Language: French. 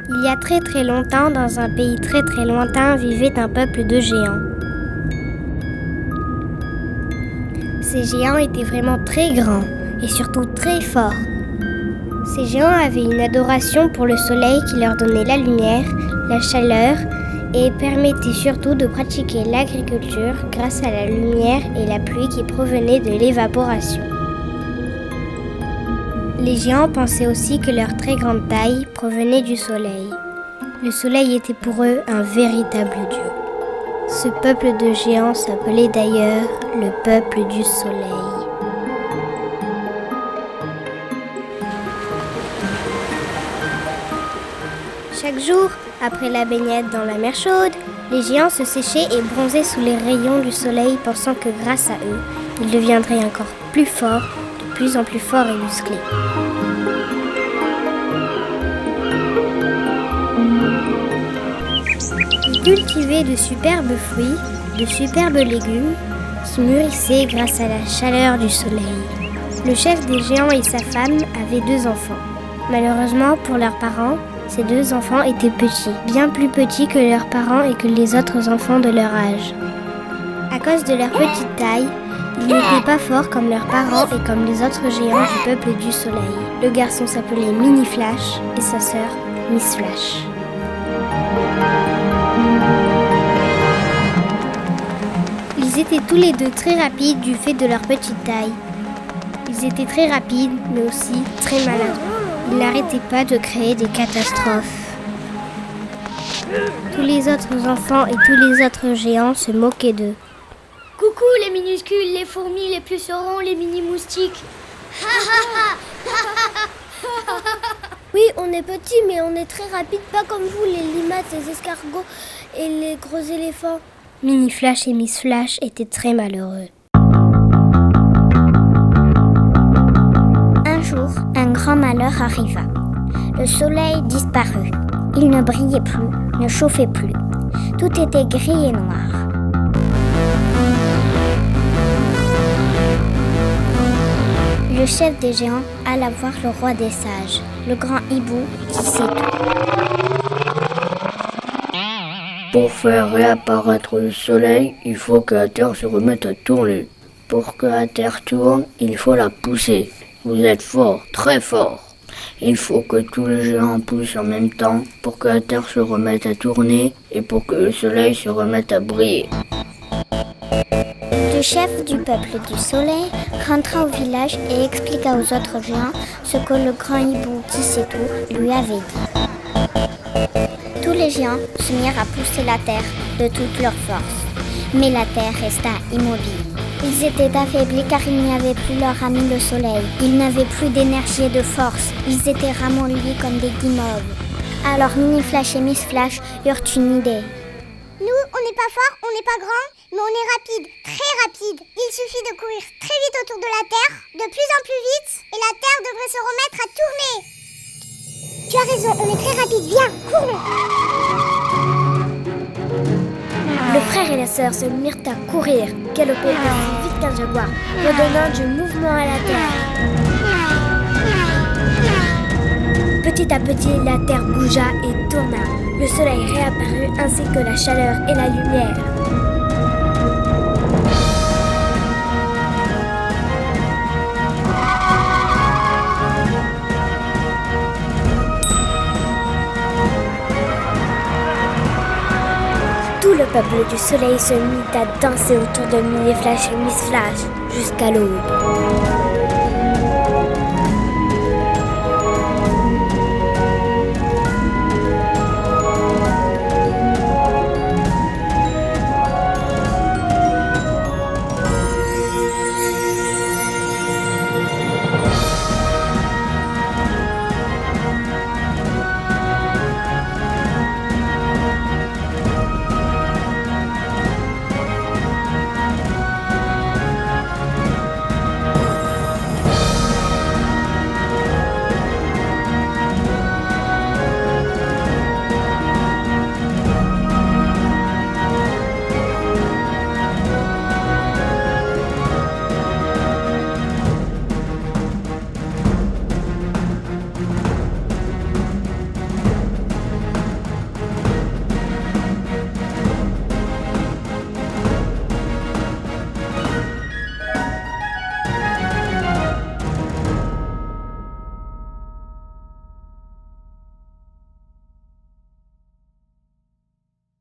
Il y a très très longtemps, dans un pays très très lointain, vivait un peuple de géants. Ces géants étaient vraiment très grands et surtout très forts. Ces géants avaient une adoration pour le soleil qui leur donnait la lumière, la chaleur et permettait surtout de pratiquer l'agriculture grâce à la lumière et la pluie qui provenaient de l'évaporation. Les géants pensaient aussi que leur très grande taille provenait du soleil. Le soleil était pour eux un véritable dieu. Ce peuple de géants s'appelait d'ailleurs le peuple du soleil. Chaque jour, après la baignade dans la mer chaude, les géants se séchaient et bronzaient sous les rayons du soleil, pensant que grâce à eux, ils deviendraient encore plus forts, de plus en plus forts et musclés. Ils cultivaient de superbes fruits, de superbes légumes, qui mûrissaient grâce à la chaleur du soleil. Le chef des géants et sa femme avaient 2 enfants. Malheureusement pour leurs parents, ces 2 enfants étaient petits, bien plus petits que leurs parents et que les autres enfants de leur âge. À cause de leur petite taille, ils n'étaient pas forts comme leurs parents et comme les autres géants du peuple du soleil. Le garçon s'appelait Mini Flash et sa sœur Miss Flash. Ils étaient tous les 2 très rapides du fait de leur petite taille. Ils étaient très rapides, mais aussi très maladroits. Ils n'arrêtaient pas de créer des catastrophes. Tous les autres enfants et tous les autres géants se moquaient d'eux. Coucou les minuscules, les fourmis, les pucerons, les mini-moustiques. Oui, on est petits, mais on est très rapides, pas comme vous, les limaces, les escargots et les gros éléphants. Mini Flash et Miss Flash étaient très malheureux. Un jour, un grand malheur arriva. Le soleil disparut. Il ne brillait plus, ne chauffait plus. Tout était gris et noir. Le chef des géants alla voir le roi des sages, le grand hibou qui sait tout. Pour faire réapparaître le soleil, il faut que la Terre se remette à tourner. Pour que la Terre tourne, il faut la pousser. Vous êtes fort, très fort. Il faut que tous les géants poussent en même temps pour que la Terre se remette à tourner et pour que le soleil se remette à briller. Le chef du peuple du soleil rentra au village et expliqua aux autres géants ce que le grand hibou qui sait tout lui avait dit. Tous les géants se mirent à pousser la terre de toute leur force, mais la terre resta immobile. Ils étaient affaiblis car il n'y avait plus leur ami le soleil. Ils n'avaient plus d'énergie et de force. Ils étaient ramollis comme des guimauves. Alors Mini Flash et Miss Flash eurent une idée. Nous, on n'est pas forts, on n'est pas grands, mais on est rapide, très rapide. Il suffit de courir très vite autour de la Terre, de plus en plus vite, et la Terre devrait se remettre à tourner. Tu as raison, on est très rapide, viens, courons. Le frère et la sœur se mirent à courir, galoper aussi vite qu'un jaguar, redonnant du mouvement à la terre. Petit à petit, la terre bougea et tourna. Le soleil réapparut ainsi que la chaleur et la lumière. Tout le peuple du soleil se mit à danser autour de Mini Flash et Miss Flash jusqu'à l'aube.